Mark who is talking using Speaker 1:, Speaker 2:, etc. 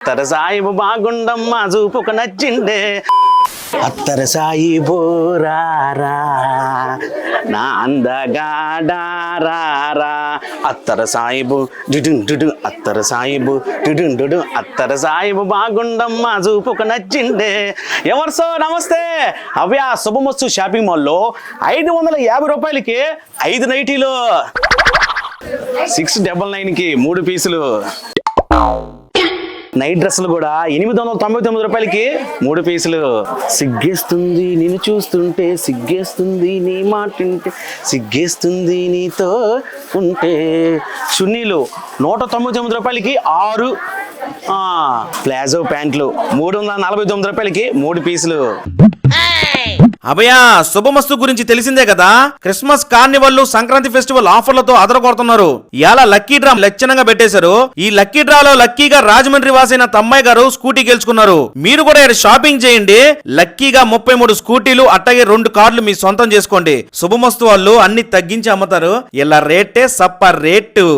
Speaker 1: అత్తర సాయిబు బాగుండమ్మ చూపుకు నచ్చిండే అత్తర సాయిబు రారా నా అందగాడారా అత్తర సాయిబు డుడు అత్తర సాయిబు డుడు అత్తర సాయిబు బాగుండమ్మ చూపుకు నచ్చిండే. ఎవరు సో నమస్తే. అవ్యా శుభమస్తు షాపింగ్ మాల్లో 550 రూపాయలకి 5 నైటీలు, 699కి 3 పీసులు. నైట్ డ్రెస్సులు కూడా 899 రూపాయలకి 3 పీసులు. సిగ్గేస్తుంది నేను చూస్తుంటే, సిగ్గేస్తుంది నీ మాటింటే, సిగ్గేస్తుంది నీతో ఉంటే. చున్నీలు 199 రూపాయలకి 6. ప్లాజో ప్యాంట్లు 349 రూపాయలకి 3 పీసులు.
Speaker 2: అభయ శుభమస్తు గురించి తెలిసిందే కదా. క్రిస్మస్ కార్నివల్, సంక్రాంతి ఫెస్టివల్ ఆఫర్లతో అదరగొడుతున్నారు. ఇలా లక్కీ డ్రా లక్షణంగా పెట్టేశారు. ఈ లక్కీ డ్రాలో లక్కీగా రాజమండ్రి వాసైన తమ్మాయి గారు స్కూటీ గెలుచుకున్నారు. మీరు కూడా షాపింగ్ చేయండి. లక్కీగా 33 స్కూటీలు, అట్టగే 2 కార్లు మీ సొంతం చేసుకోండి. శుభమస్తు వాళ్ళు అన్ని తగ్గించి అమ్ముతారు. ఇలా రేటే సప్ప రేటు.